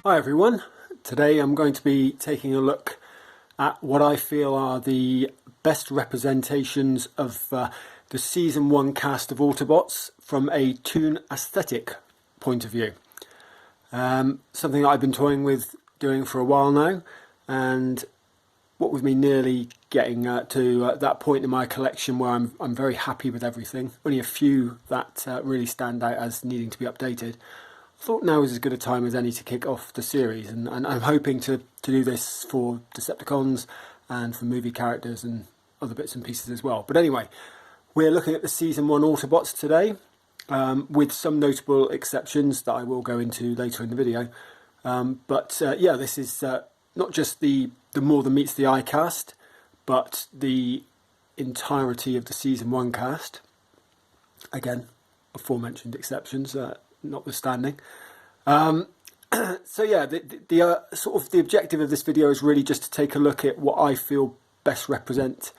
Hi everyone, today I'm going to be taking a look at what I feel are the best representations of the Season 1 cast of Autobots from a Toon aesthetic point of view. Something that I've been toying with doing for a while now, and what with me nearly getting to that point in my collection where I'm very happy with everything, only a few that really stand out as needing to be updated. I thought now is as good a time as any to kick off the series, and I'm hoping to do this for Decepticons and for movie characters and other bits and pieces as well. But anyway, we're looking at the Season 1 Autobots today, with some notable exceptions that I will go into later in the video. Yeah, this is not just the more than meets the eye cast, but the entirety of the Season 1 cast. Again, aforementioned exceptions notwithstanding. So yeah, the sort of the objective of this video is really just to take a look at what I feel best represent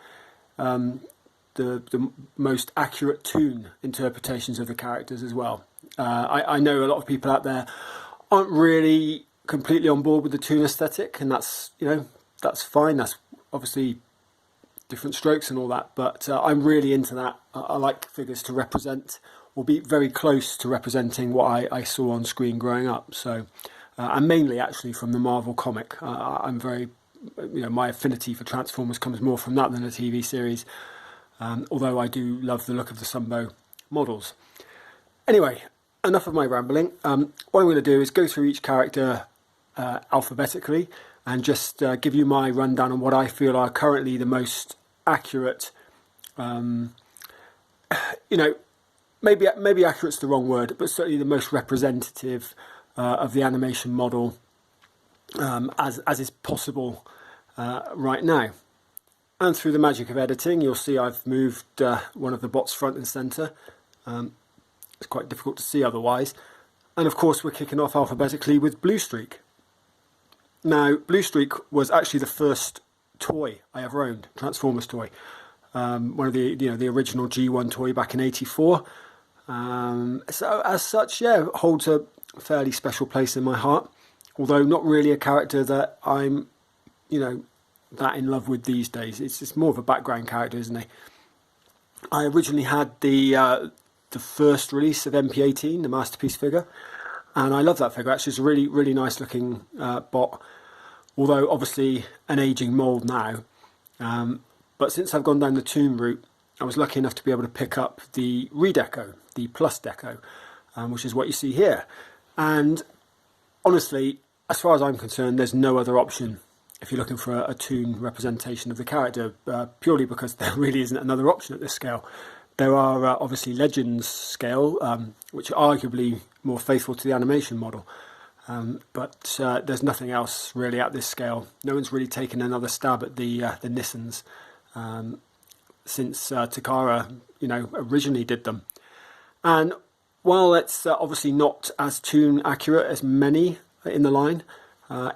the most accurate Toon interpretations of the characters as well. I know a lot of people out there aren't really completely on board with the Toon aesthetic, and that's, you know, that's fine. That's obviously different strokes and all that, but I'm really into that. I like figures to represent or be very close to representing what I saw on screen growing up. So, and mainly actually from the Marvel comic. I'm very, you know, my affinity for Transformers comes more from that than the TV series. Although I do love the look of the Sunbow models. Anyway, enough of my rambling. What I'm going to do is go through each character alphabetically and just give you my rundown on what I feel are currently the most accurate, you know, maybe accurate's the wrong word, but certainly the most representative of the animation model as is possible right now. And through the magic of editing, you'll see I've moved one of the bots front and centre. It's quite difficult to see otherwise. And of course we're kicking off alphabetically with Blue Streak. Now, Blue Streak was actually the first toy I ever owned, Transformers toy. One of the, you know, the original G1 toy back in '84. So as such, yeah, holds a fairly special place in my heart. Although not really a character that I'm, you know, that in love with these days. It's just more of a background character, isn't he? I originally had the first release of MP18, the Masterpiece figure, and I love that figure. Actually, it's a really nice looking bot. Although obviously an aging mould now. But since I've gone down the Toon route, I was lucky enough to be able to pick up the Redeco, the Plus Deco, which is what you see here. And honestly, as far as I'm concerned, there's no other option if you're looking for a Toon representation of the character, purely because there really isn't another option at this scale. There are obviously Legends scale, which are arguably more faithful to the animation model. But there's nothing else really at this scale. No one's really taken another stab at the Nissans since Takara, you know, originally did them. And while it's obviously not as Toon accurate as many in the line,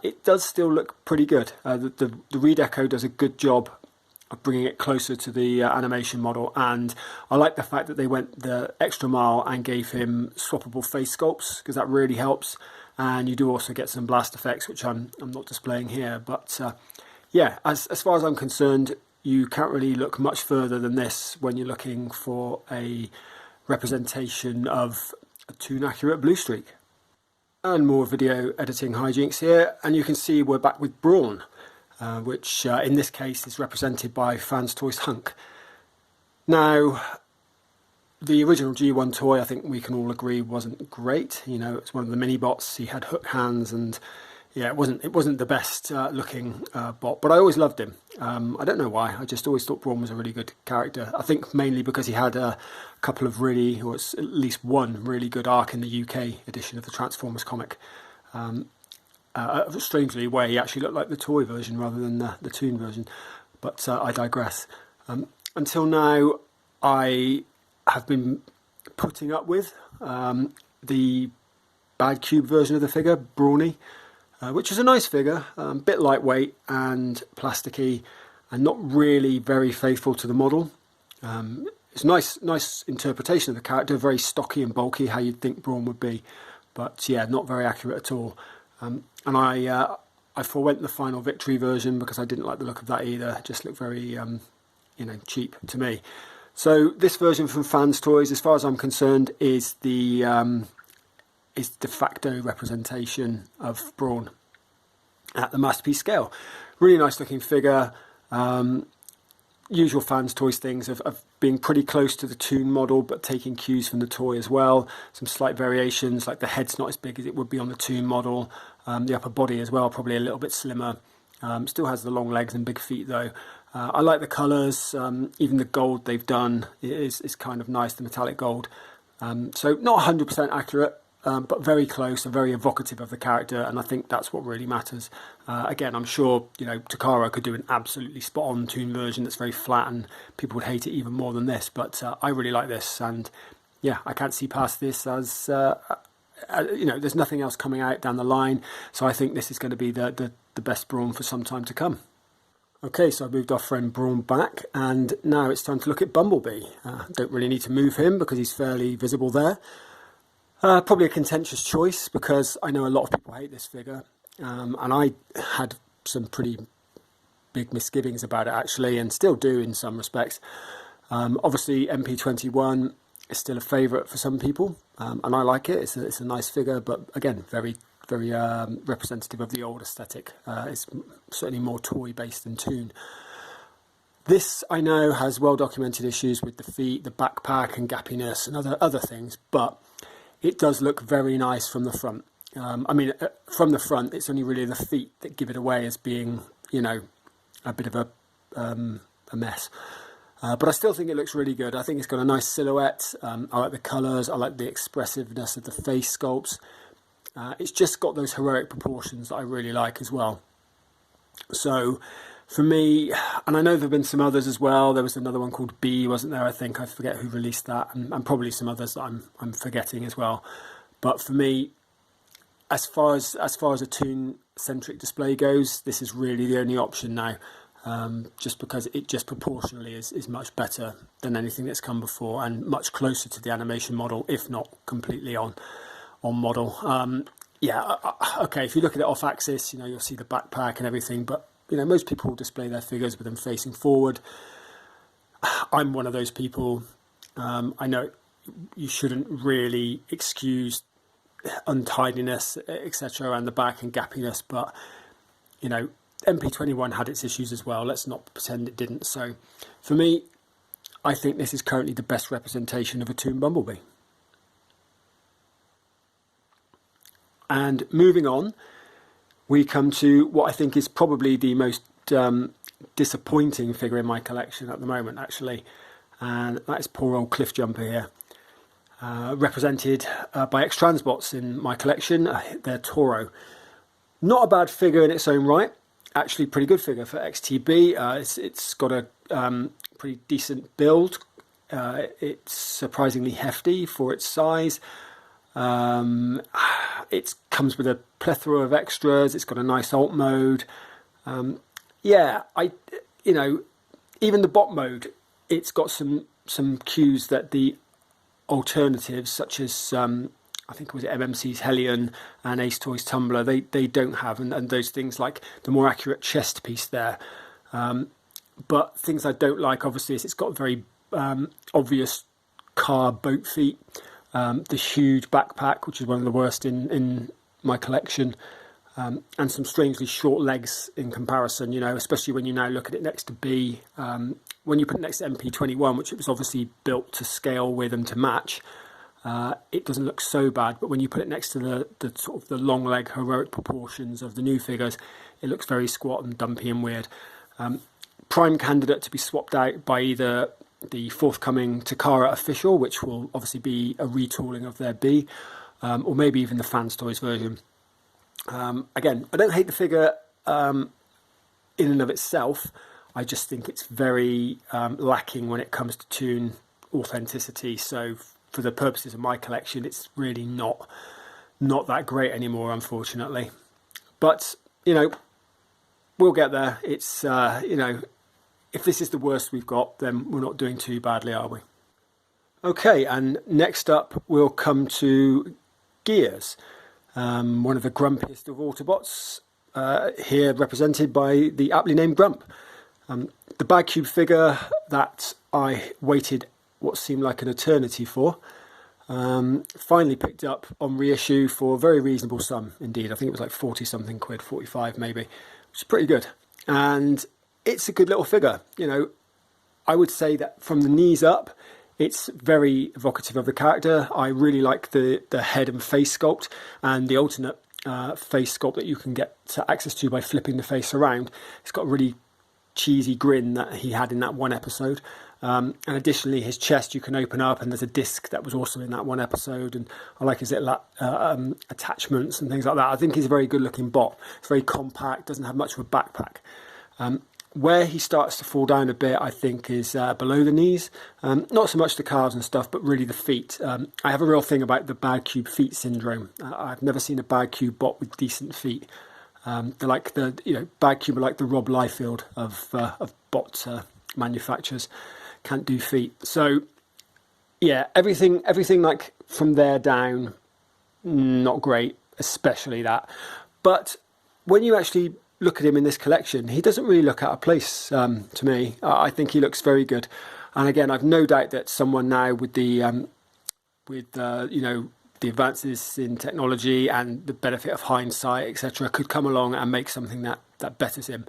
it does still look pretty good. The Redeco does a good job of bringing it closer to the animation model, and I like the fact that they went the extra mile and gave him swappable face sculpts, because that really helps. And you do also get some blast effects, which I'm not displaying here. But yeah, as far as I'm concerned, you can't really look much further than this when you're looking for a representation of a Toon accurate Blue Streak. And more video editing hijinks here, and you can see we're back with Brawn, which in this case is represented by Fans Toys Hunk. Now, the original G1 toy, I think we can all agree, wasn't great. You know, it's one of the mini bots. He had hook hands, and yeah, it wasn't the best looking bot. But I always loved him. I don't know why. I just always thought Brawn was a really good character. I think mainly because he had a couple of really, or at least one really good arc in the UK edition of the Transformers comic. Strangely, where he actually looked like the toy version rather than the Toon version. But I digress. Until now, I have been putting up with the Bad Cube version of the figure, Brawny, which is a nice figure, a bit lightweight and plasticky, and not really very faithful to the model. It's a nice interpretation of the character, very stocky and bulky, how you'd think Brawn would be, but yeah, not very accurate at all. And I forewent the Final Victory version because I didn't like the look of that either. It just looked very, you know, cheap to me. So this version from Fans Toys, as far as I'm concerned, is the de facto representation of Brawn at the Masterpiece scale. Really nice looking figure. Usual Fans Toys things of being pretty close to the Toon model, but taking cues from the toy as well. Some slight variations, like the head's not as big as it would be on the Toon model. The upper body as well, probably a little bit slimmer. Still has the long legs and big feet though. I like the colours. Even the gold they've done is kind of nice, the metallic gold. So not 100% accurate, but very close and very evocative of the character, and I think that's what really matters. Again, I'm sure, you know, Takara could do an absolutely spot-on Toon version that's very flat, and people would hate it even more than this. But I really like this, and yeah, I can't see past this as you know, there's nothing else coming out down the line, so I think this is going to be the best Brawn for some time to come. Okay, so I've moved our friend Brawn back, and now it's time to look at Bumblebee. Don't really need to move him because he's fairly visible there. Probably a contentious choice because I know a lot of people hate this figure, and I had some pretty big misgivings about it actually, and still do in some respects. Obviously MP21 is still a favourite for some people, and I like it. It's a nice figure, but again, very representative of the old aesthetic. It's certainly more toy based than Toon. This, I know, has well documented issues with the feet, the backpack and gappiness and other things, but it does look very nice from the front. I mean, from the front, it's only really the feet that give it away as being, you know, a bit of a mess. But I still think it looks really good. I think it's got a nice silhouette. I like the colours. I like the expressiveness of the face sculpts. It's just got those heroic proportions that I really like as well. So for me, and I know there have been some others as well. There was another one called B, wasn't there? I think I forget who released that, and probably some others that I'm forgetting as well. But for me, as far as a Toon-centric display goes, this is really the only option now. Just because it just proportionally is much better than anything that's come before, and much closer to the animation model, if not completely on model. Yeah, okay, if you look at it off axis, you know, you'll see the backpack and everything, but you know, most people display their figures with them facing forward. I'm one of those people. I know you shouldn't really excuse untidiness, etc., around the back and gappiness, but you know, MP21 had its issues as well. Let's not pretend it didn't. So for me, I think this is currently the best representation of a Toon Bumblebee. And moving on, we come to what I think is probably the most disappointing figure in my collection at the moment, actually. And that is poor old Cliffjumper here. Represented by Transbots in my collection. They're Toro. Not a bad figure in its own right. Actually, pretty good figure for XTB. It's got a pretty decent build. It's surprisingly hefty for its size. It comes with a plethora of extras. It's got a nice alt mode. Yeah, you know, even the bot mode, it's got some cues that the alternatives, such as I think it was MMC's Hellion and Ace Toys Tumbler, they don't have, and those things like the more accurate chest piece there. But things I don't like, obviously, is it's got very obvious car boat feet, the huge backpack, which is one of the worst in my collection, and some strangely short legs in comparison, you know, especially when you now look at it next to B. When you put it next to MP21, which it was obviously built to scale with and to match, it doesn't look so bad, but when you put it next to the sort of the long leg heroic proportions of the new figures, it looks very squat and dumpy and weird. Prime candidate to be swapped out by either the forthcoming Takara official, which will obviously be a retooling of their B, or maybe even the Fans Toys version. Again, I don't hate the figure in and of itself. I just think it's very lacking when it comes to Toon authenticity. So for the purposes of my collection, it's really not that great anymore, unfortunately. But, you know, we'll get there. It's, you know, if this is the worst we've got, then we're not doing too badly, are we? Okay, and next up we'll come to Gears. one of the grumpiest of Autobots, here represented by the aptly named Grump. The Bag Cube figure that I waited what seemed like an eternity for, finally picked up on reissue for a very reasonable sum indeed. I think it was like 40 something quid, 45 maybe, which is pretty good. And it's a good little figure. You know, I would say that from the knees up, it's very evocative of the character. I really like the head and face sculpt, and the alternate face sculpt that you can get access to by flipping the face around. It's got a really cheesy grin that he had in that one episode. And additionally, his chest you can open up, and there's a disc that was also in that one episode. And I like his little attachments and things like that. I think he's a very good looking bot. It's very compact, doesn't have much of a backpack. Where he starts to fall down a bit, I think, is below the knees. Not so much the calves and stuff, but really the feet. I have a real thing about the Bag Cube feet syndrome. I've never seen a Bag Cube bot with decent feet. They're like Bag Cube are like the Rob Liefeld of bot manufacturers. Can't do feet. So yeah, everything like from there down, not great, especially that. But when you actually look at him in this collection, he doesn't really look out of place to me. I think he looks very good. And again, I've no doubt that someone now with the the advances in technology and the benefit of hindsight, etc., could come along and make something that betters him.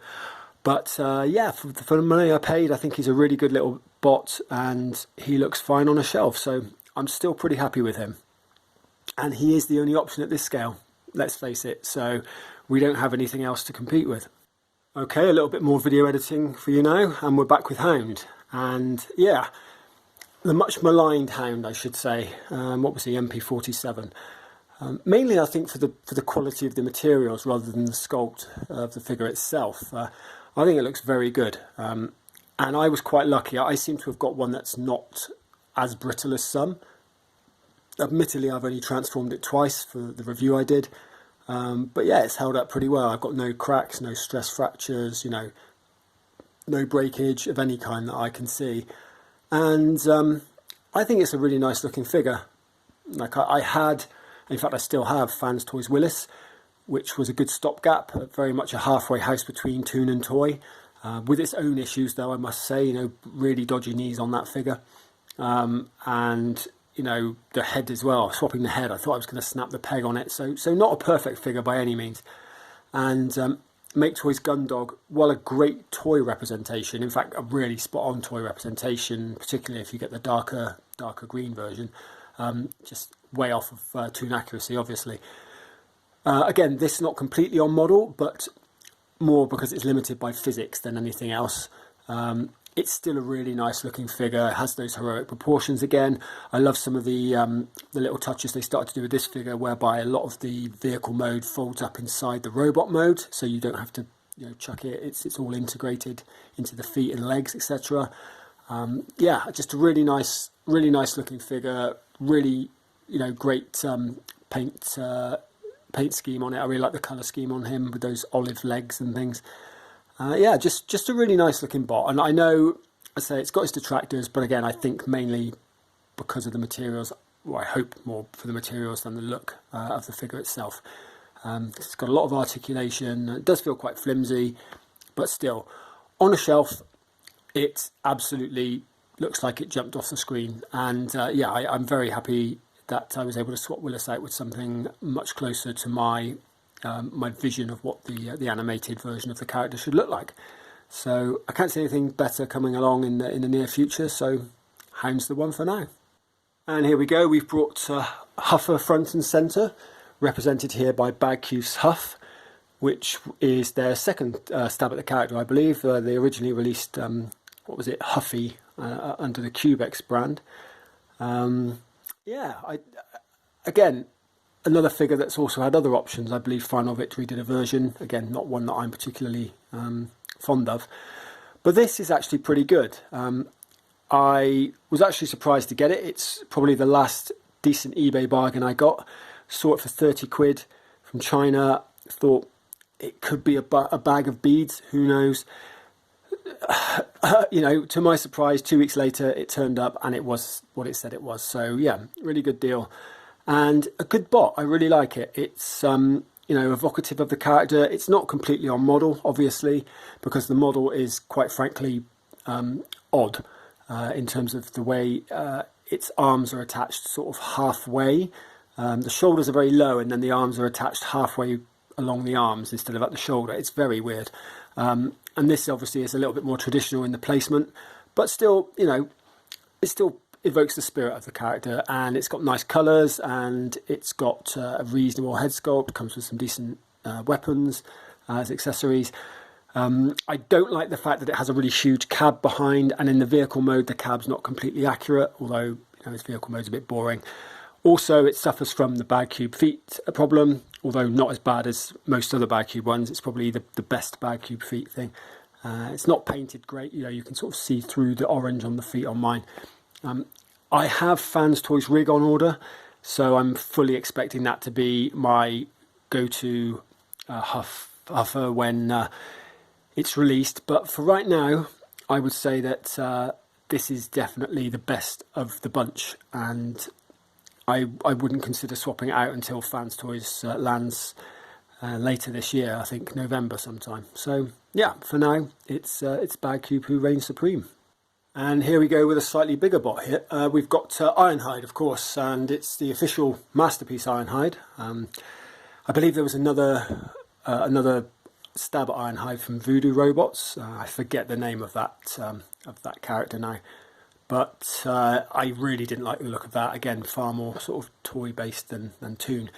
But yeah, for the money I paid, I think he's a really good little bot, and he looks fine on a shelf. So I'm still pretty happy with him. And he is the only option at this scale, let's face it. So we don't have anything else to compete with. Okay, a little bit more video editing for you now, and we're back with Hound. And yeah, the much maligned Hound, I should say. What was he, MP47? Mainly, I think, for the quality of the materials rather than the sculpt of the figure itself. I think it looks very good. And I was quite lucky. I seem to have got one that's not as brittle as some. Admittedly, I've only transformed it twice for the review I did. But yeah, it's held up pretty well. I've got no cracks, no stress fractures, no breakage of any kind that I can see. And I think it's a really nice looking figure. Like I had, in fact I still have, Fans Toys Willis, which was a good stopgap, very much a halfway house between Toon and Toy, with its own issues though, I must say, really dodgy knees on that figure. And the head as well, swapping the head, I thought I was going to snap the peg on it. So not a perfect figure by any means. And Make Toys Gundog, while a great toy representation, in fact a really spot on toy representation, particularly if you get the darker green version, just way off of Toon accuracy obviously. Again, this is not completely on model, but more because it's limited by physics than anything else. It's still a really nice looking figure. It has those heroic proportions again. I love some of the little touches they started to do with this figure, whereby a lot of the vehicle mode folds up inside the robot mode, so you don't have to chuck it. It's all integrated into the feet and legs, etc. Yeah, just a really nice looking figure. Really, great paint scheme on it. I really like the colour scheme on him with those olive legs and things. Yeah, just a really nice looking bot. And I know, I say it's got its detractors, but again, I think mainly because of the materials, or I hope more for the materials than the look of the figure itself. It's got a lot of articulation. It does feel quite flimsy, but still, on a shelf, it absolutely looks like it jumped off the screen. And yeah, I'm very happy that I was able to swap Willis out with something much closer to my vision of what the animated version of the character should look like. So I can't see anything better coming along in the near future, so Hound's the one for now. And here we go, we've brought Huffer front and centre, represented here by Bag Cube's Huff, which is their second stab at the character, I believe. They originally released, what was it, Huffy, under the Cubex brand. Yeah, again, another figure that's also had other options. I believe Final Victory did a version, again, not one that I'm particularly fond of. But this is actually pretty good. I was actually surprised to get it. It's probably the last decent eBay bargain I got. Saw it for 30 quid from China. Thought it could be a bag of beads, who knows. To my surprise, 2 weeks later it turned up and it was what it said it was. So yeah, really good deal. and a good bot. I really like it. It's evocative of the character. It's not completely on model, obviously, because the model is quite frankly odd in terms of the way its arms are attached sort of halfway. The shoulders are very low, and then the arms are attached halfway along the arms instead of at the shoulder. It's very weird. And this obviously is a little bit more traditional in the placement, but still, it still evokes the spirit of the character, and it's got nice colours, and it's got a reasonable head sculpt, comes with some decent weapons as accessories. I don't like the fact that it has a really huge cab behind, and in the vehicle mode the cab's not completely accurate, although its vehicle mode's a bit boring. Also, it suffers from the bad cube feet problem, although not as bad as most other bad cube ones. It's probably the best bad cube feet thing. It's not painted great, you can sort of see through the orange on the feet on mine. I have Fans Toys rig on order, so I'm fully expecting that to be my go-to huffer when it's released. But for right now, I would say that this is definitely the best of the bunch, and I wouldn't consider swapping it out until Fans Toys lands later this year. I think November sometime. So yeah, for now it's Bad Cube who reigns supreme. And here we go with a slightly bigger bot here. We've got Ironhide, of course, and it's the official Masterpiece Ironhide. I believe there was another stab at Ironhide from Voodoo Robots. I forget the name of that character now. But I really didn't like the look of that. Again, far more sort of toy-based than Toon.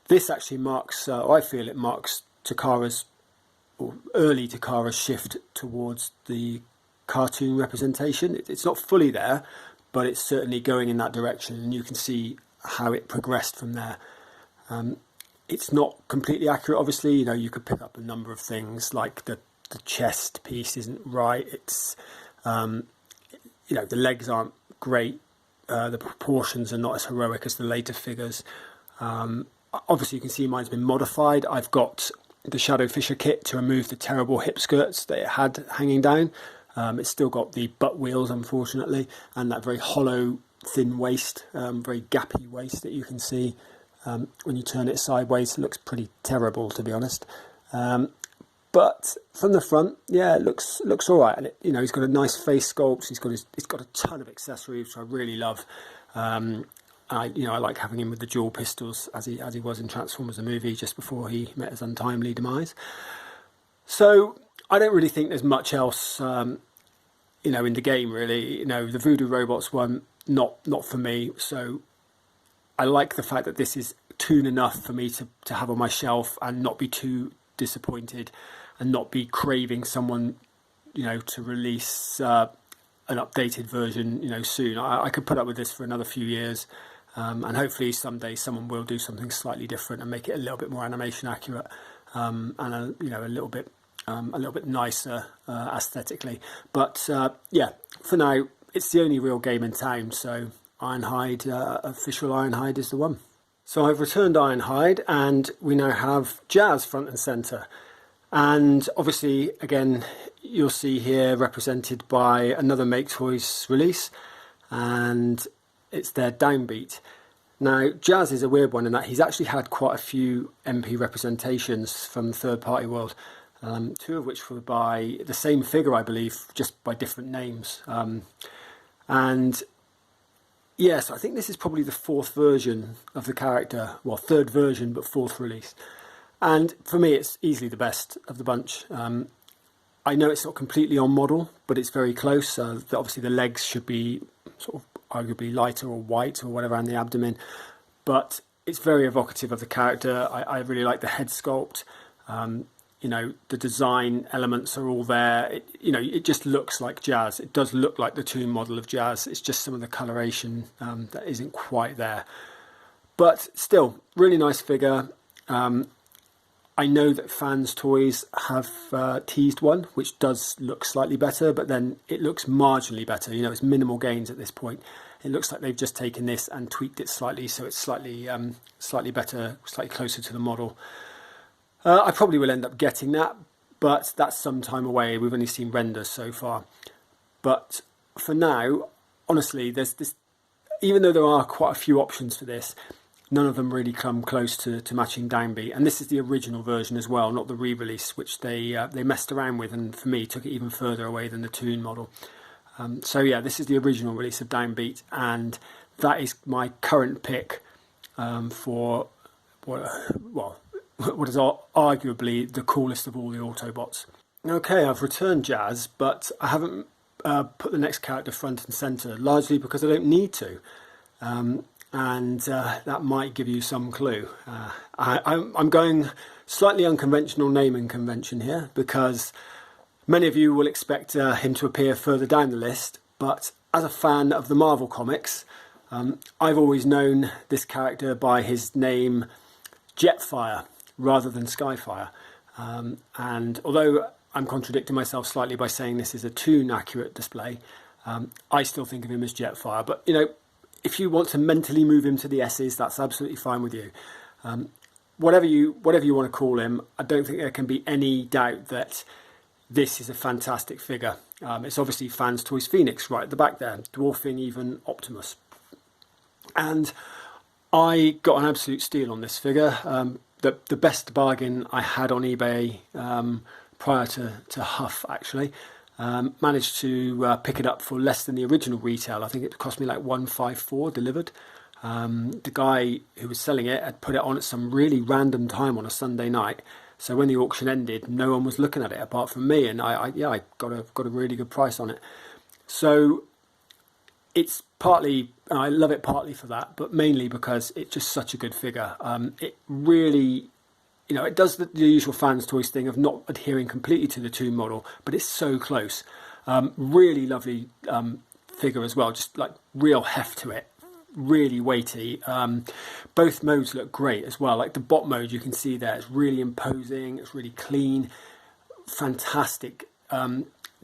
This actually marks, I feel it marks early Takara's shift towards the cartoon representation. It's not fully there, but it's certainly going in that direction, and you can see how it progressed from there. It's not completely accurate, obviously. You could pick up a number of things, like the chest piece isn't right. It's the legs aren't great. The proportions are not as heroic as the later figures. Obviously, you can see mine's been modified. I've got the Shadow Fisher kit to remove the terrible hip skirts that it had hanging down. It's still got the butt wheels, unfortunately, and that very hollow, thin waist, very gappy waist that you can see when you turn it sideways. It looks pretty terrible, to be honest. But from the front, yeah, it looks all right. And he's got a nice face sculpt. He's got a ton of accessories, which I really love. I like having him with the dual pistols as he was in Transformers the movie just before he met his untimely demise. So I don't really think there's much else, in the game really. The Voodoo Robots one, not for me. So I like the fact that this is Toon enough for me to have on my shelf and not be too disappointed, and not be craving someone, to release an updated version, soon. I could put up with this for another few years, and hopefully someday someone will do something slightly different and make it a little bit more animation accurate, and a little bit nicer aesthetically. But yeah, for now it's the only real game in town. So Ironhide, official Ironhide is the one. So I've returned Ironhide, and we now have Jazz front and centre. And obviously, again, you'll see here represented by another Make Toys release, and it's their Downbeat. Now, Jazz is a weird one in that he's actually had quite a few MP representations from the third-party world, two of which were by the same figure, I believe, just by different names. And yes, I think this is probably the fourth version of the character. Well, third version, but fourth release. And for me, it's easily the best of the bunch. I know it's not completely on model, but it's very close. Obviously, the legs should be sort of arguably lighter or white or whatever on the abdomen. But it's very evocative of the character. I really like the head sculpt. The design elements are all there. It just looks like Jazz. It does look like the Toon model of Jazz. It's just some of the coloration that isn't quite there. But still, really nice figure. I know that Fans Toys have teased one, which does look slightly better, but then it looks marginally better. It's minimal gains at this point. It looks like they've just taken this and tweaked it slightly, so it's slightly better, slightly closer to the model. I probably will end up getting that, but that's some time away. We've only seen renders so far. But for now, honestly, there's this. Even though there are quite a few options for this, none of them really come close to matching Downbeat. And this is the original version as well, not the re-release, which they messed around with, and for me took it even further away than the Toon model. So yeah, this is the original release of Downbeat, and that is my current pick for what is arguably the coolest of all the Autobots. Okay, I've returned Jazz, but I haven't put the next character front and centre, largely because I don't need to. And that might give you some clue. I'm going slightly unconventional naming convention here, because many of you will expect him to appear further down the list, but as a fan of the Marvel comics, I've always known this character by his name Jetfire rather than Skyfire. And although I'm contradicting myself slightly by saying this is a Toon accurate display, I still think of him as Jetfire. But you know, if you want to mentally move him to the S's, that's absolutely fine with you. Whatever you want to call him, I don't think there can be any doubt that this is a fantastic figure. It's obviously Fans Toys Phoenix right at the back there, dwarfing even Optimus. And I got an absolute steal on this figure. The best bargain I had on eBay prior to Huff, actually. Managed to pick it up for less than the original retail. I think it cost me like $154 delivered. The guy who was selling it had put it on at some really random time on a Sunday night. So when the auction ended, no one was looking at it apart from me, and I got a really good price on it. So it's partly, I love it partly for that, but mainly because it's just such a good figure. It really, you know, it does the usual Fans Toys thing of not adhering completely to the Toon model, but it's so close. Really lovely figure as well, just like real heft to it, really weighty. Both modes look great as well. Like the bot mode, you can see there, it's really imposing, it's really clean, fantastic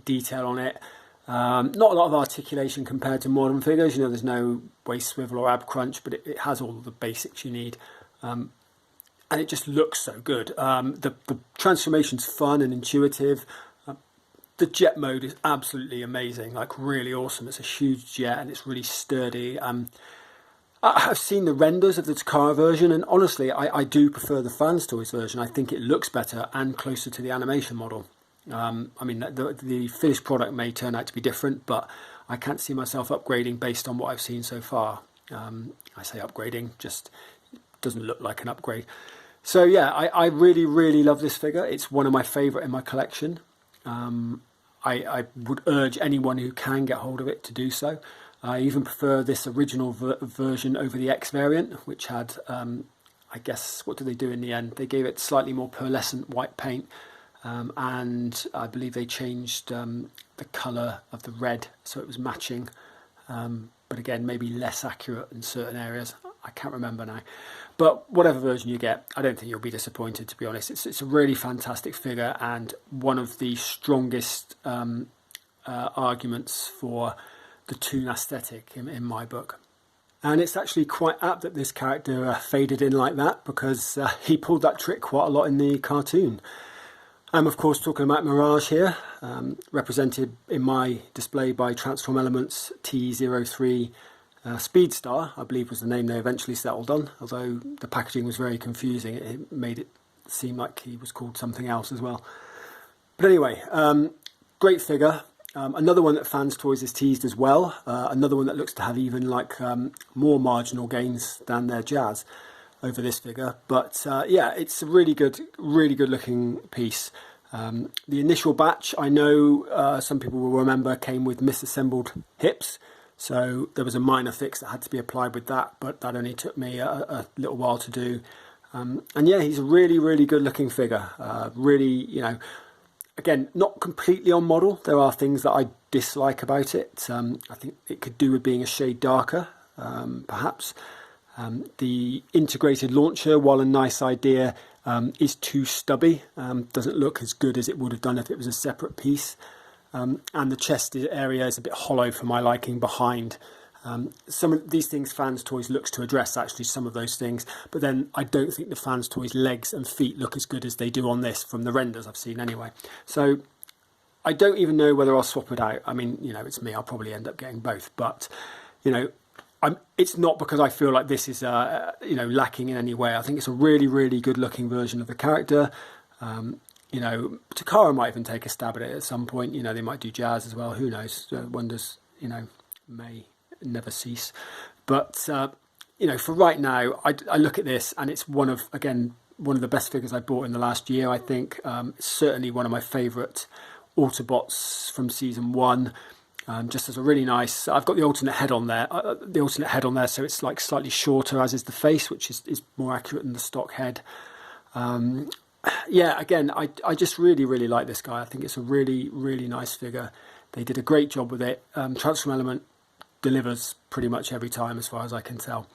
detail on it. Not a lot of articulation compared to modern figures. You know, there's no waist swivel or ab crunch, but it has all the basics you need. And it just looks so good. The transformation's fun and intuitive. The jet mode is absolutely amazing, like really awesome. It's a huge jet and it's really sturdy. I've seen the renders of the Takara version, and honestly, I do prefer the Fans Toys version. I think it looks better and closer to the animation model. I mean, the finished product may turn out to be different, but I can't see myself upgrading based on what I've seen so far. I say upgrading, just doesn't look like an upgrade. So yeah, I really, really love this figure. It's one of my favourite in my collection. I would urge anyone who can get hold of it to do so. I even prefer this original version over the X variant, which had, I guess, what did they do in the end? They gave it slightly more pearlescent white paint. And I believe they changed the colour of the red so it was matching, but again maybe less accurate in certain areas. I can't remember now, but whatever version you get, I don't think you'll be disappointed, to be honest. It's a really fantastic figure and one of the strongest arguments for the Toon aesthetic in my book. And it's actually quite apt that this character faded in like that, because he pulled that trick quite a lot in the cartoon. I'm of course talking about Mirage here, represented in my display by Transform Elements T03 Speedstar, I believe was the name they eventually settled on, although the packaging was very confusing. It made it seem like he was called something else as well. But anyway, great figure. Another one that Fans Toys has teased as well, another one that looks to have even like more marginal gains than their Jazz over this figure. But yeah, it's a really good looking piece. The initial batch, I know some people will remember, came with misassembled hips, so there was a minor fix that had to be applied with that, but that only took me a little while to do. And yeah, he's a really good looking figure. Really, you know, again, not completely on model. There are things that I dislike about it. I think it could do with being a shade darker, perhaps. The integrated launcher, while a nice idea, is too stubby. Doesn't look as good as it would have done if it was a separate piece. And the chest area is a bit hollow for my liking behind. Some of these things Fans Toys looks to address, actually, some of those things. But then I don't think the Fans Toys legs and feet look as good as they do on this from the renders I've seen anyway. So I don't even know whether I'll swap it out. I mean, you know, it's me. I'll probably end up getting both. But, you know, it's not because I feel like this is you know, lacking in any way. I think it's a really, really good looking version of the character. You know, Takara might even take a stab at it at some point. You know, they might do Jazz as well. Who knows? Wonders, you know, may never cease. But you know, for right now, I look at this and it's one of the best figures I bought in the last year. I think it's certainly one of my favourite Autobots from season 1. Just as a really nice, I've got the alternate head on there. So it's like slightly shorter, as is the face, which is more accurate than the stock head. Yeah, again, I just really, really like this guy. I think it's a really, really nice figure. They did a great job with it. Transform element delivers pretty much every time, as far as I can tell.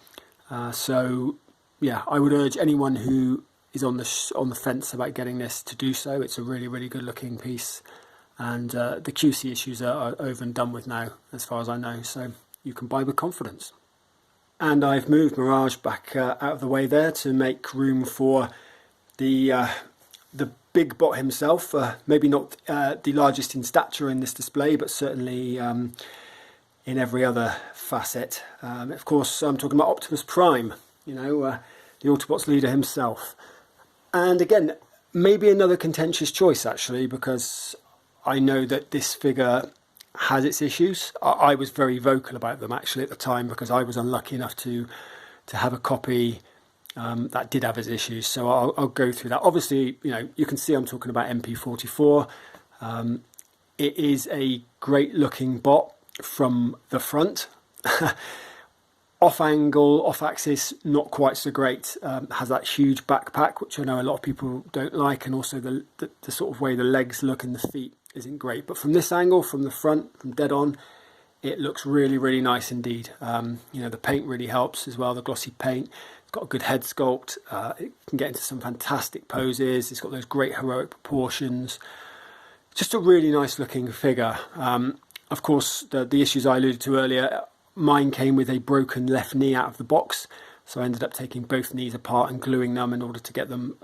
So yeah, I would urge anyone who is on the fence about getting this to do so. It's a really, really good looking piece, and the QC issues are over and done with now, as far as I know. So you can buy with confidence. And I've moved Mirage back out of the way there to make room for the big bot himself. Maybe not the largest in stature in this display, but certainly in every other facet. Of course, I'm talking about Optimus Prime, you know, the Autobots leader himself. And again, maybe another contentious choice, actually, because I know that this figure has its issues. I was very vocal about them, actually, at the time, because I was unlucky enough to have a copy that did have its issues. So I'll go through that. Obviously, you know, you can see I'm talking about MP44. It is a great looking bot from the front. Off angle, off axis, not quite so great. Has that huge backpack, which I know a lot of people don't like, and also the sort of way the legs look and the feet isn't great. But from this angle, from the front, from dead on, it looks really, really nice indeed. You know, the paint really helps as well, the glossy paint. It's got a good head sculpt. It can get into some fantastic poses. It's got those great heroic proportions. Just a really nice looking figure. Of course, the issues I alluded to earlier, mine came with a broken left knee out of the box. So I ended up taking both knees apart and gluing them in order to get them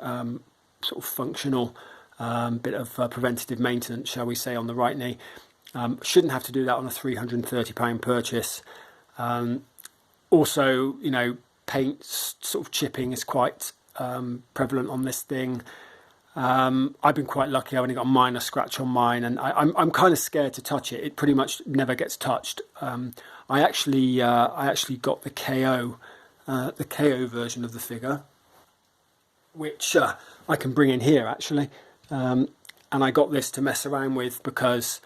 sort of functional. Bit of preventative maintenance, shall we say, on the right knee. Shouldn't have to do that on a £330 purchase. Also, you know, paint sort of chipping is quite prevalent on this thing. I've been quite lucky. I only got a minor scratch on mine, and I'm kind of scared to touch it. It pretty much never gets touched. I actually got the KO version of the figure, which I can bring in here actually. And I got this to mess around with because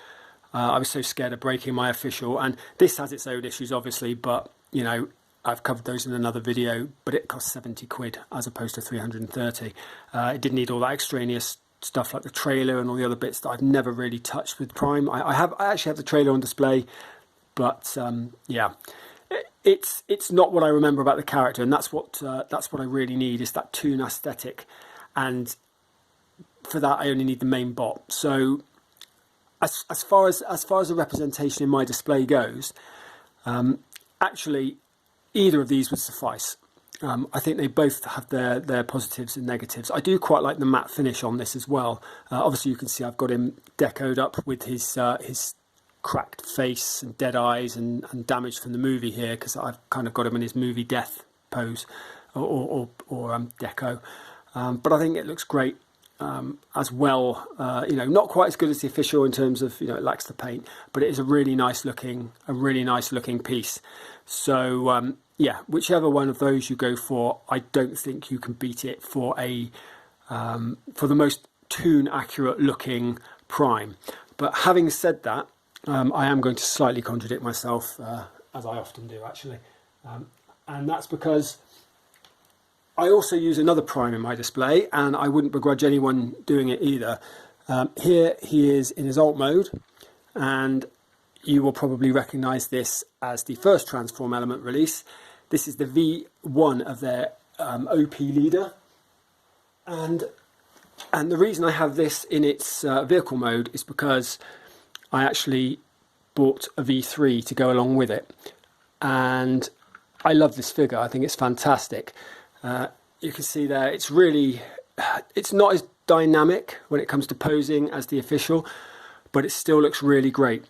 I was so scared of breaking my official. And this has its own issues, obviously, but you know, I've covered those in another video. But it cost 70 quid as opposed to 330. It didn't need all that extraneous stuff like the trailer and all the other bits that I've never really touched with Prime. I actually have the trailer on display, but yeah, it's not what I remember about the character, and that's what I really need, is that Toon aesthetic. And for that, I only need the main bot. So as far as the representation in my display goes, actually either of these would suffice. I think they both have their positives and negatives. I do quite like the matte finish on this as well. Obviously you can see I've got him decoed up with his cracked face and dead eyes and damage from the movie here, because I've kind of got him in his movie death pose or deco. But I think it looks great as well. You know, not quite as good as the official in terms of, you know, it lacks the paint, but it is a really nice looking piece. So yeah, whichever one of those you go for, I don't think you can beat it for the most Toon accurate looking Prime. But having said that, I am going to slightly contradict myself, as I often do actually, and that's because I also use another Prime in my display, and I wouldn't begrudge anyone doing it either. Here he is in his alt mode, and you will probably recognise this as the first Transform Element release. This is the V1 of their OP leader, and the reason I have this in its vehicle mode is because I actually bought a V3 to go along with it, and I love this figure. I think it's fantastic. You can see there, it's not as dynamic when it comes to posing as the official, but it still looks really great.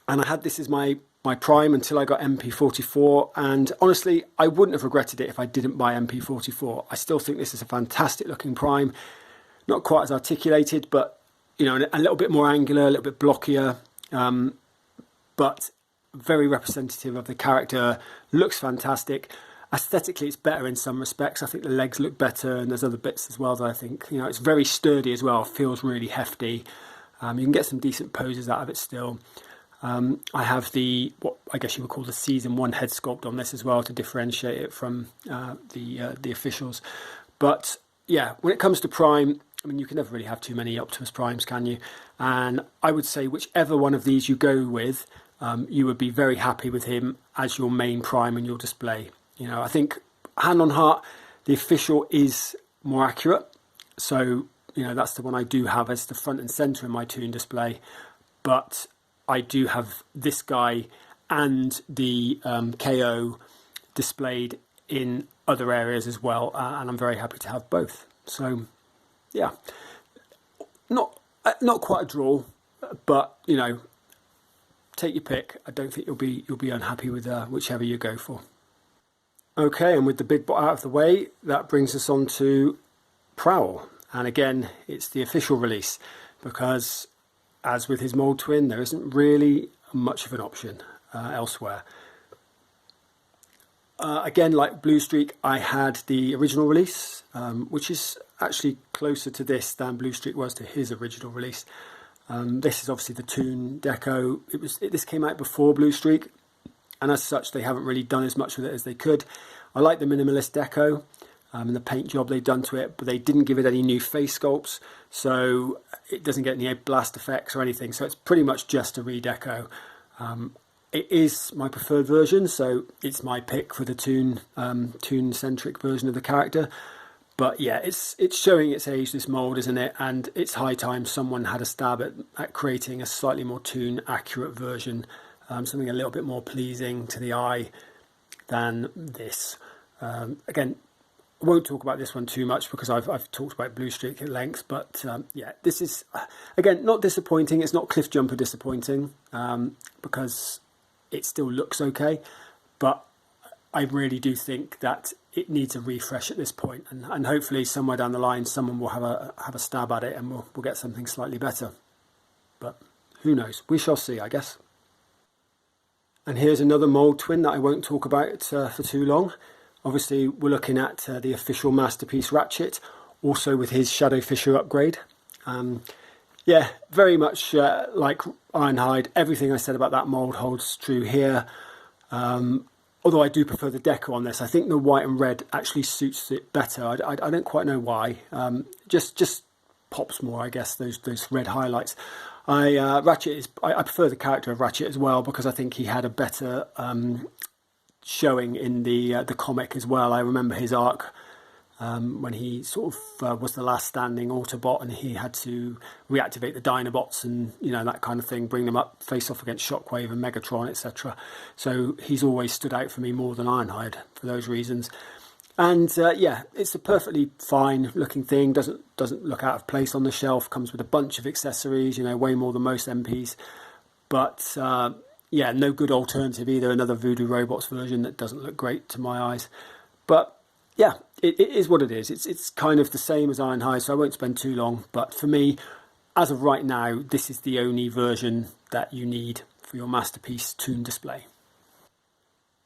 And I had this as my my Prime until I got MP44, and honestly I wouldn't have regretted it if I didn't buy MP44. I still think this is a fantastic looking Prime, not quite as articulated, but you know, a little bit more angular, a little bit blockier, but very representative of the character. Looks fantastic. Aesthetically it's better in some respects. I think the legs look better, and there's other bits as well that I think, you know, it's very sturdy as well, feels really hefty. You can get some decent poses out of it still. I have the, what I guess you would call the Season 1 head sculpt on this as well to differentiate it from the officials. But yeah, when it comes to Prime, I mean, you can never really have too many Optimus Primes, can you? And I would say whichever one of these you go with, you would be very happy with him as your main Prime in your display. You know, I think hand on heart, the official is more accurate. So, you know, that's the one I do have as the front and center in my Toon display. But I do have this guy and the KO displayed in other areas as well, and I'm very happy to have both. So yeah, not quite a draw, but you know, take your pick. I don't think you'll be unhappy with whichever you go for. Okay, and with the big bot out of the way, that brings us on to Prowl, and again it's the official release, because as with his mold twin, there isn't really much of an option elsewhere. Again, like Blue Streak, I had the original release, which is actually closer to this than Blue Streak was to his original release. This is obviously the Toon deco. This came out before Blue Streak, and as such, they haven't really done as much with it as they could. I like the minimalist deco and the paint job they've done to it, but they didn't give it any new face sculpts, so it doesn't get any blast effects or anything. So it's pretty much just a redeco. It is my preferred version, so it's my pick for the Toon-centric version of the character. But yeah, it's showing its age, this mold, isn't it? And it's high time someone had a stab at creating a slightly more Toon-accurate version, something a little bit more pleasing to the eye than this. Again, I won't talk about this one too much because I've talked about Blue Streak at length, but yeah, this is, again, not disappointing. It's not Cliff Jumper disappointing, because it still looks okay, but I really do think that it needs a refresh at this point, and hopefully somewhere down the line someone will have a stab at it and we'll get something slightly better. But who knows? We shall see, I guess. And here's another mold twin that I won't talk about for too long. Obviously, we're looking at the official Masterpiece Ratchet, also with his Shadow Fisher upgrade. Yeah, very much like Ironhide. Everything I said about that mold holds true here. Although I do prefer the deco on this. I think the white and red actually suits it better. I don't quite know why. Just pops more, I guess, those red highlights. Ratchet is. I prefer the character of Ratchet as well, because I think he had a better showing in the comic as well. I remember his arc when he sort of was the last standing Autobot, and he had to reactivate the Dinobots and, you know, that kind of thing, bring them up, face off against Shockwave and Megatron, etc. So he's always stood out for me more than Ironhide for those reasons. And yeah, it's a perfectly fine looking thing. Doesn't look out of place on the shelf. Comes with a bunch of accessories, you know, way more than most MPs. But yeah, no good alternative either. Another Voodoo Robots version that doesn't look great to my eyes. But yeah, it is what it is. It's kind of the same as Ironhide, so I won't spend too long. But for me, as of right now, this is the only version that you need for your Masterpiece Toon display.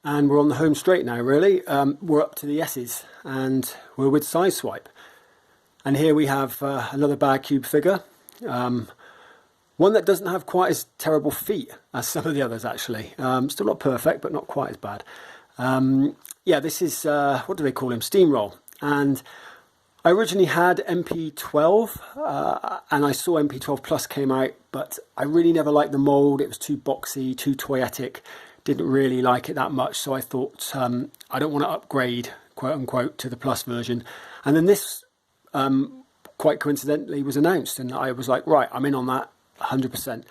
And we're on the home straight now, really. We're up to the S's, and we're with Sideswipe. And here we have another Bad Cube figure. One that doesn't have quite as terrible feet as some of the others, actually. Still not perfect, but not quite as bad. Yeah, this is, what do they call him? Steamroll. And I originally had MP12, and I saw MP12 Plus came out, but I really never liked the mould. It was too boxy, too toyetic. Didn't really like it that much, so I thought I don't want to upgrade, quote unquote, to the Plus version. And then this, quite coincidentally, was announced, and I was like, right, I'm in on that 100%.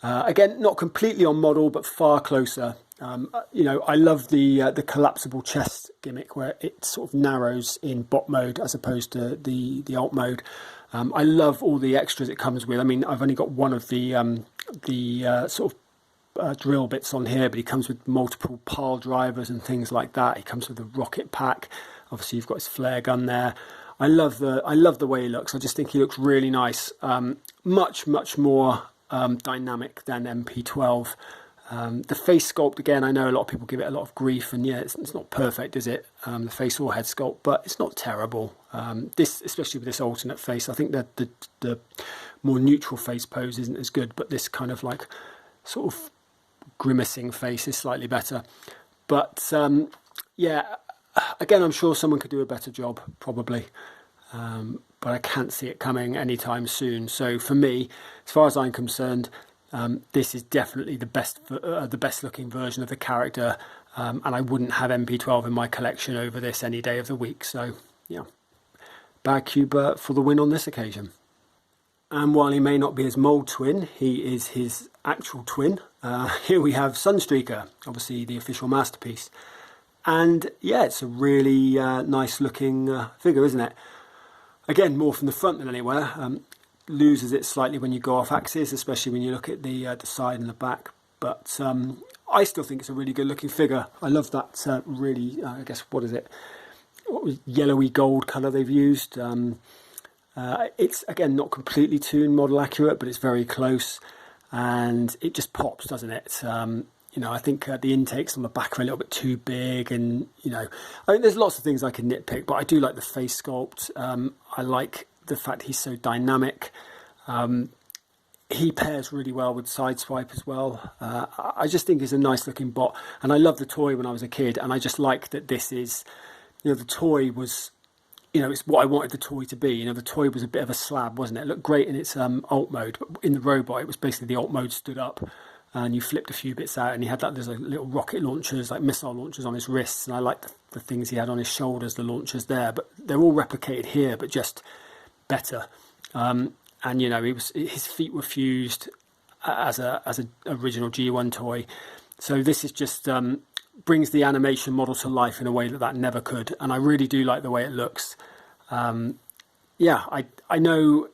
Again, not completely on model, but far closer. You know, I love the collapsible chest gimmick where it sort of narrows in bot mode as opposed to the alt mode. I love all the extras it comes with. I mean, I've only got one of the sort of drill bits on here, but he comes with multiple pile drivers and things like that. He comes with a rocket pack. Obviously, you've got his flare gun there. I love the way he looks. I just think he looks really nice. Much more dynamic than MP12. The face sculpt, again, I know a lot of people give it a lot of grief, and yeah, it's not perfect, is it? The face or head sculpt, but it's not terrible. This, especially with this alternate face, I think that the more neutral face pose isn't as good, but this kind of like sort of grimacing face is slightly better. But yeah, again, I'm sure someone could do a better job, probably. But I can't see it coming anytime soon. So for me, as far as I'm concerned, this is definitely the best looking version of the character, and I wouldn't have MP12 in my collection over this any day of the week. So yeah, Bad Cube for the win on this occasion. And while he may not be his mould twin, he is his actual twin. Here we have Sunstreaker, obviously the official masterpiece. And yeah, it's a really nice looking figure, isn't it? Again, more from the front than anywhere. Loses it slightly when you go off axis, especially when you look at the side and the back. But I still think it's a really good looking figure. I love that really, I guess, what is it? What was yellowy gold colour they've used. It's, again, not completely Toon model accurate, but it's very close. And it just pops, doesn't it? You know, I think the intakes on the back are a little bit too big, and, you know, I mean, there's lots of things I can nitpick, but I do like the face sculpt. I like the fact he's so dynamic. He pairs really well with Sideswipe as well. I just think he's a nice looking bot, and I loved the toy when I was a kid, and I just like that this is, you know, the toy was, you know, it's what I wanted the toy to be. You know, the toy was a bit of a slab, wasn't it? It looked great in its alt mode, but in the robot, it was basically the alt mode stood up, and you flipped a few bits out, and he had that, there's like little rocket launchers, like missile launchers on his wrists, and I like the things he had on his shoulders, the launchers there, but they're all replicated here, but just better. And you know, his feet were fused as a original G1 toy, so this is just brings the animation model to life in a way that never could, and I really do like the way it looks. Yeah, I know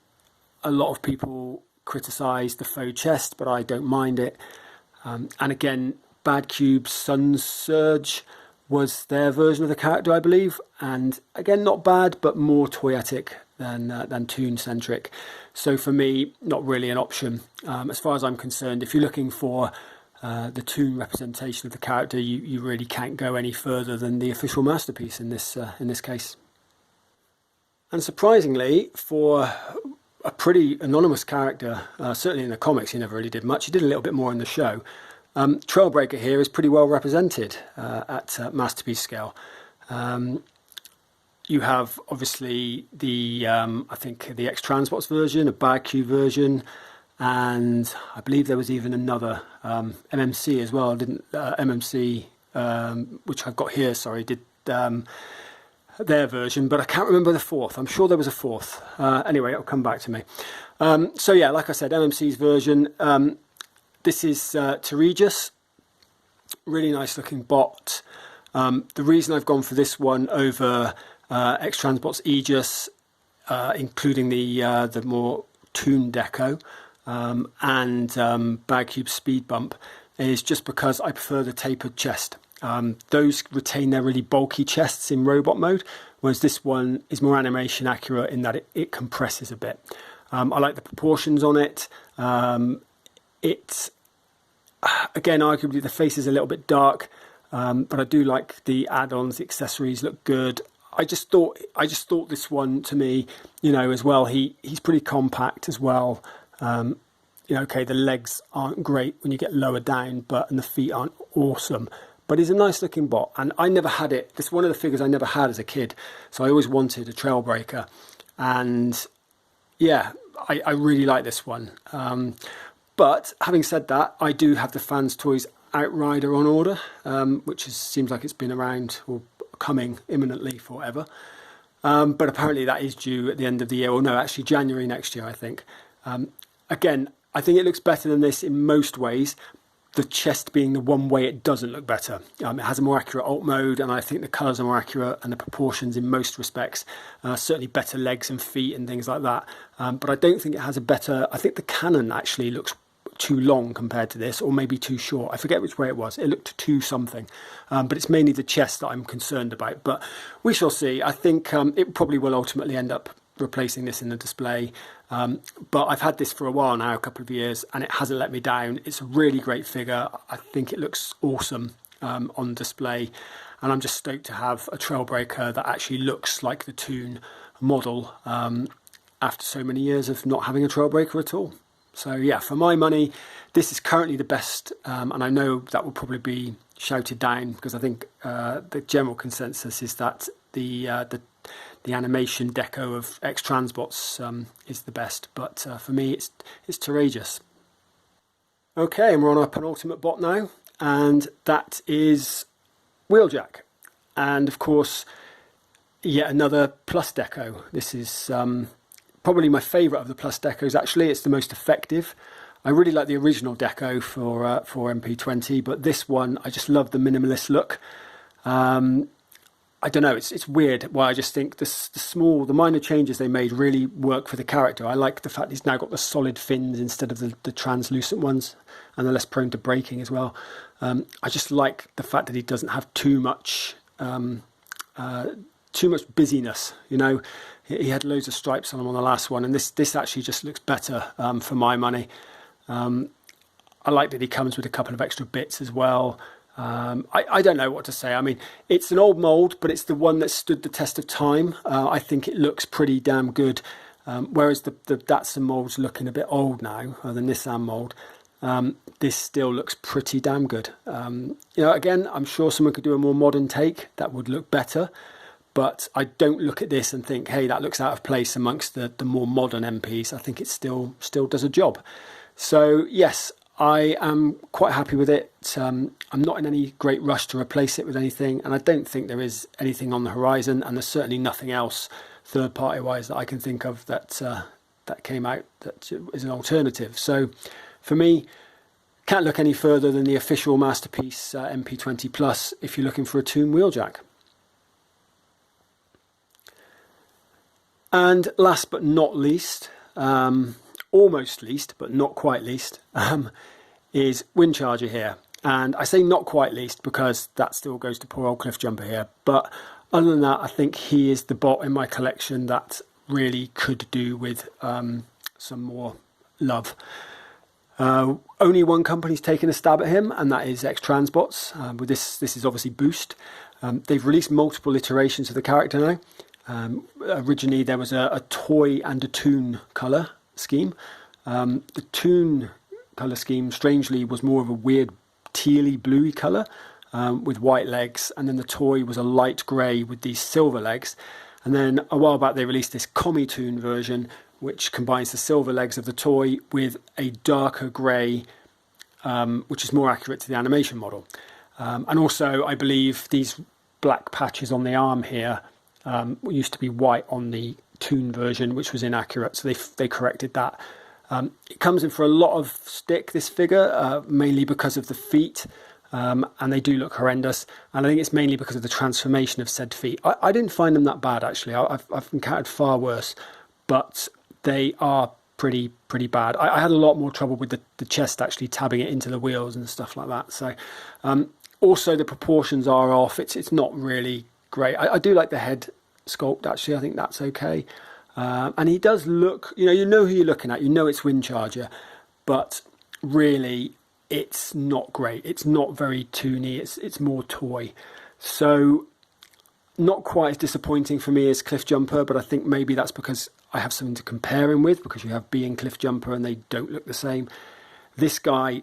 a lot of people criticise the faux chest, but I don't mind it. And again, Bad Cube's Sun Surge was their version of the character, I believe, and again, not bad, but more toyetic than Toon centric. So for me, not really an option. As far as I'm concerned, if you're looking for the Toon representation of the character, you really can't go any further than the official masterpiece in this case. And surprisingly, for a pretty anonymous character, certainly in the comics he never really did much, he did a little bit more in the show. Trailbreaker here is pretty well represented at masterpiece scale. You have obviously the I think the Transbots version, a Bad Cube version, and I believe there was even another MMC as well. Didn't MMC, which I've got here? Sorry, did their version, but I can't remember the fourth. I'm sure there was a fourth. Anyway, it'll come back to me. So yeah, like I said, MMC's version. This is Terrigious, really nice looking bot. The reason I've gone for this one over X-Transbots Aegis, including the more Toon deco, and Bad Cube Speed Bump, is just because I prefer the tapered chest. Those retain their really bulky chests in robot mode, whereas this one is more animation accurate in that it compresses a bit. I like the proportions on it. It's, again, arguably the face is a little bit dark, but I do like the add-ons, the accessories look good. I just thought this one, to me, you know, as well, he's pretty compact as well. You know, okay, the legs aren't great when you get lower down, and the feet aren't awesome, but he's a nice looking bot, and I never had it. This is one of the figures I never had as a kid, so I always wanted a Trailbreaker, and yeah, I really like this one. But having said that, I do have the Fans Toys Outrider on order, which seems like it's been around or coming imminently forever. But apparently that is due at the end of the year, or no, actually January next year, I think. Again, I think it looks better than this in most ways, the chest being the one way it doesn't look better. It has a more accurate alt mode, and I think the colours are more accurate and the proportions in most respects. Certainly better legs and feet and things like that. But I don't think it has a better... I think the cannon actually looks looked too long compared to this, or maybe too short. I forget which way it was. It looked too something, but it's mainly the chest that I'm concerned about. But we shall see. I think it probably will ultimately end up replacing this in the display. But I've had this for a while now, a couple of years, and it hasn't let me down. It's a really great figure. I think it looks awesome on display, and I'm just stoked to have a Trailbreaker that actually looks like the Toon model after so many years of not having a Trailbreaker at all. So yeah, for my money, this is currently the best, and I know that will probably be shouted down because I think the general consensus is that the animation deco of X Transbots is the best, but for me it's Terrigious. Okay, and we're on our penultimate bot now, and that is Wheeljack, and of course yet another plus deco. This is probably my favourite of the plus decos. Actually, it's the most effective. I really like the original deco for MP20, but this one I just love the minimalist look. I don't know, it's weird. Why I just think the minor changes they made really work for the character. I like the fact he's now got the solid fins instead of the translucent ones, and they're less prone to breaking as well. I just like the fact that he doesn't have too much busyness. You know, he had loads of stripes on him on the last one, and this actually just looks better for my money. I like that he comes with a couple of extra bits as well. I don't know what to say. I mean, it's an old mould, but it's the one that stood the test of time. I think it looks pretty damn good, whereas the Datsun mould's looking a bit old now, or the Nissan mould. This still looks pretty damn good. You know, again, I'm sure someone could do a more modern take that would look better, but I don't look at this and think, hey, that looks out of place amongst the more modern MPs. I think it still does a job. So yes, I am quite happy with it. I'm not in any great rush to replace it with anything, and I don't think there is anything on the horizon, and there's certainly nothing else third-party wise that I can think of that came out that is an alternative. So for me, can't look any further than the official Masterpiece MP20 Plus if you're looking for a Toon Wheeljack. And last but not least, almost least, but not quite least, is Windcharger here. And I say not quite least because that still goes to poor old Cliffjumper here. But other than that, I think he is the bot in my collection that really could do with some more love. Only one company's taken a stab at him, and that is X Transbots. With this is obviously Boost. They've released multiple iterations of the character now. Originally there was a toy and a Toon colour scheme. The Toon colour scheme strangely was more of a weird tealy bluey colour with white legs, and then the toy was a light grey with these silver legs. And then a while back they released this Commie Toon version which combines the silver legs of the toy with a darker grey, which is more accurate to the animation model. And also I believe these black patches on the arm here used to be white on the Toon version, which was inaccurate, so they corrected that. It comes in for a lot of stick, this figure, mainly because of the feet, and they do look horrendous, and I think it's mainly because of the transformation of said feet. I didn't find them that bad, actually. I've encountered far worse, but they are pretty bad. I had a lot more trouble with the chest actually tabbing it into the wheels and stuff like that. So also the proportions are off. It's not really great. I do like the head sculpt, actually. I think that's okay. And he does look, you know who you're looking at, you know it's Windcharger, but really it's not great. It's not very toony, it's more toy. So not quite as disappointing for me as Cliffjumper, but I think maybe that's because I have something to compare him with, because you have Bee and Cliffjumper and they don't look the same. This guy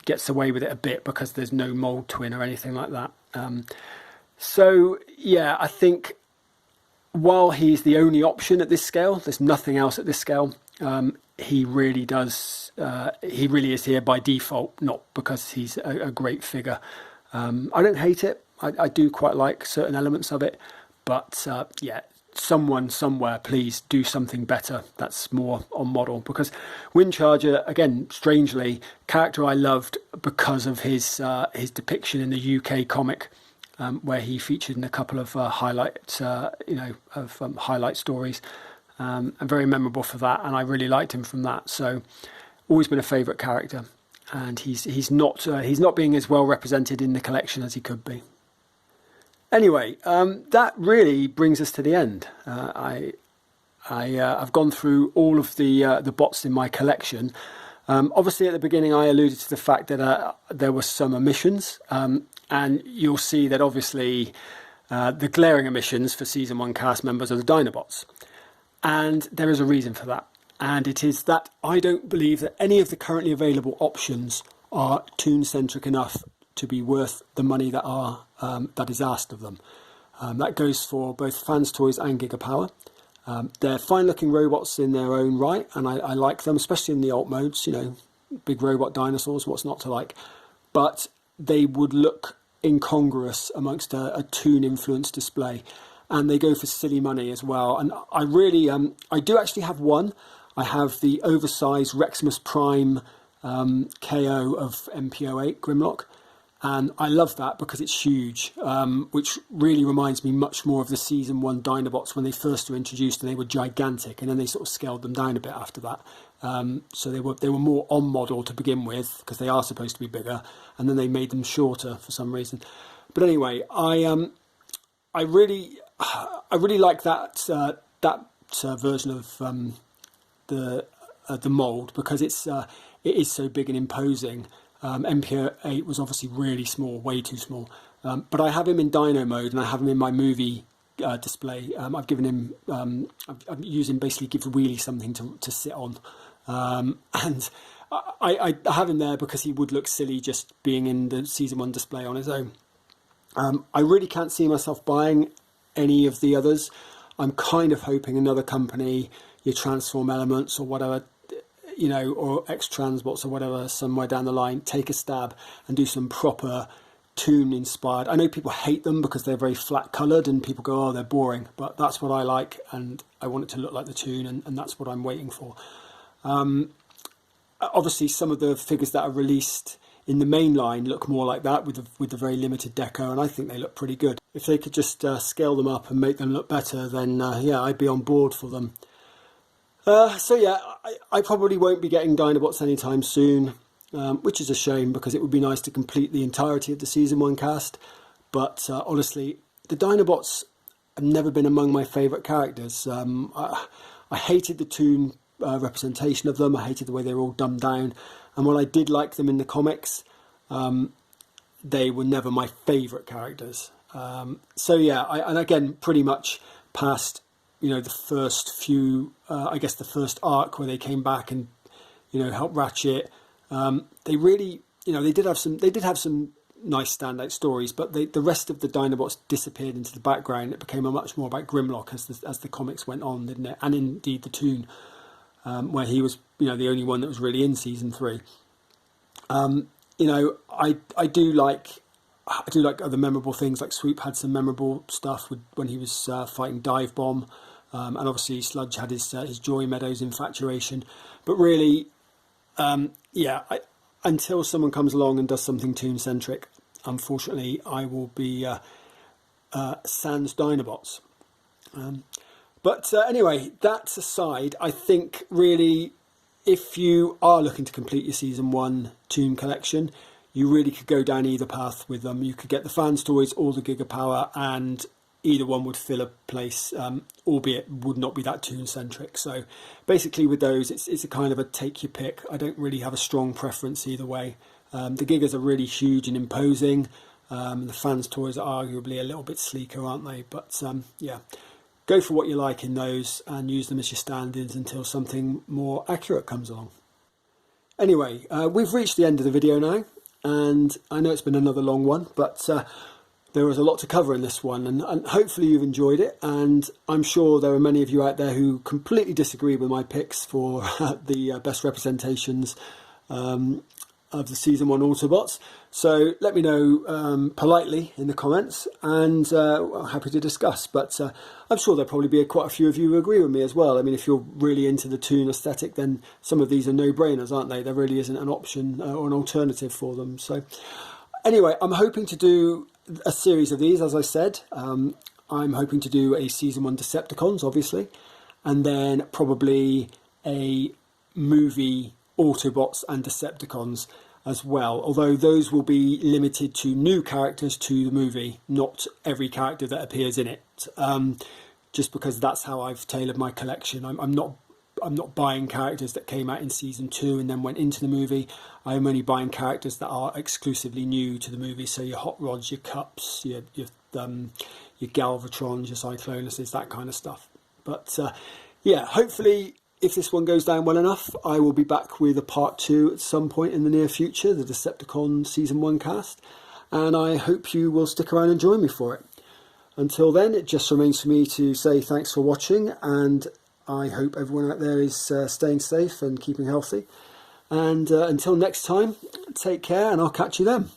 gets away with it a bit because there's no mold twin or anything like that. So yeah, I think while he's the only option at this scale, there's nothing else at this scale. He really does. He really is here by default, not because he's a great figure. I don't hate it. I do quite like certain elements of it, but yeah, someone somewhere, please do something better that's more on model, because Windcharger, again, strangely, character I loved because of his depiction in the UK comic. Where he featured in a couple of highlight stories, and very memorable for that. And I really liked him from that. So always been a favourite character, and he's not being as well represented in the collection as he could be. Anyway, that really brings us to the end. I've gone through all of the bots in my collection. Obviously, at the beginning, I alluded to the fact that there were some omissions, and you'll see that obviously the glaring omissions for Season 1 cast members are the Dinobots. And there is a reason for that. And it is that I don't believe that any of the currently available options are Toon-centric enough to be worth the money that is asked of them. That goes for both fans' toys and Gigapower. They're fine-looking robots in their own right, and I like them, especially in the alt modes, you know, big robot dinosaurs, what's not to like. But they would look incongruous amongst a Toon-influenced display, and they go for silly money as well. And I do actually have one. I have the oversized Reximus Prime KO of MPO8 Grimlock. And I love that because it's huge, which really reminds me much more of the Season 1 Dinobots when they first were introduced, and they were gigantic, and then they sort of scaled them down a bit after that. So they were more on model to begin with, because they are supposed to be bigger, and then they made them shorter for some reason. But anyway, I really like that version of the mold, because it is so big and imposing. MPO8 was obviously really small, way too small. But I have him in Dino mode, and I have him in my movie display. I've given him, I'm using basically give the wheelie something to sit on. And I have him there because he would look silly just being in the Season 1 display on his own. I really can't see myself buying any of the others. I'm kind of hoping another company, your Transform Elements or whatever, you know, or X-Transbots or whatever, somewhere down the line, take a stab and do some proper Toon-inspired. I know people hate them because they're very flat-coloured, and people go, oh, they're boring, but that's what I like, and I want it to look like the Toon, and that's what I'm waiting for. Obviously, some of the figures that are released in the main line look more like that with the very limited deco, and I think they look pretty good. If they could just scale them up and make them look better, then yeah, I'd be on board for them. So yeah, I probably won't be getting Dinobots anytime soon, which is a shame, because it would be nice to complete the entirety of the Season 1 cast. But honestly, the Dinobots have never been among my favourite characters. I hated the Toon representation of them. I hated the way they were all dumbed down. And while I did like them in the comics, they were never my favourite characters. So yeah, and again, pretty much past, you know, the first few, I guess the first arc where they came back and, you know, helped Ratchet. They really, you know, they did have some nice standout stories, but the rest of the Dinobots disappeared into the background. It became much more about Grimlock as the comics went on, didn't it? And indeed the Toon, where he was, you know, the only one that was really in Season 3. You know, I do like other memorable things. Like Swoop had some memorable stuff when he was fighting Dive Bomb. And obviously Sludge had his Joy Meadows infatuation. But really, yeah, until someone comes along and does something Toon-centric, unfortunately, I will be sans Dinobots. But anyway, that aside, I think really, if you are looking to complete your Season 1 Toon collection, you really could go down either path with them. You could get the fans' toys or the Gigapower, and either one would fill a place, albeit would not be that Toon-centric. So basically with those, it's a kind of a take your pick. I don't really have a strong preference either way. The Gigas are really huge and imposing. The fans' toys are arguably a little bit sleeker, aren't they? But yeah, go for what you like in those and use them as your stand-ins until something more accurate comes along. Anyway, we've reached the end of the video now, and I know it's been another long one, but there was a lot to cover in this one, and hopefully you've enjoyed it. And I'm sure there are many of you out there who completely disagree with my picks for the best representations of the Season 1 Autobots. So let me know politely in the comments, and I'm happy to discuss. But I'm sure there'll probably be quite a few of you who agree with me as well. I mean, if you're really into the Toon aesthetic, then some of these are no-brainers, aren't they? There really isn't an option or an alternative for them. So anyway, I'm hoping to do a series of these, as I said. I'm hoping to do a Season 1 Decepticons, obviously, and then probably a movie Autobots and Decepticons as well, although those will be limited to new characters to the movie, not every character that appears in it, just because that's how I've tailored my collection. I'm not buying characters that came out in season 2 and then went into the movie. I'm only buying characters that are exclusively new to the movie, so your Hot Rods, your Cups, your Galvatrons, your Cyclonuses, that kind of stuff. But yeah, hopefully if this one goes down well enough, I will be back with a part 2 at some point in the near future, the Decepticon season 1 cast, and I hope you will stick around and join me for it. Until then, it just remains for me to say thanks for watching, and I hope everyone out there is staying safe and keeping healthy. And until next time, take care, and I'll catch you then.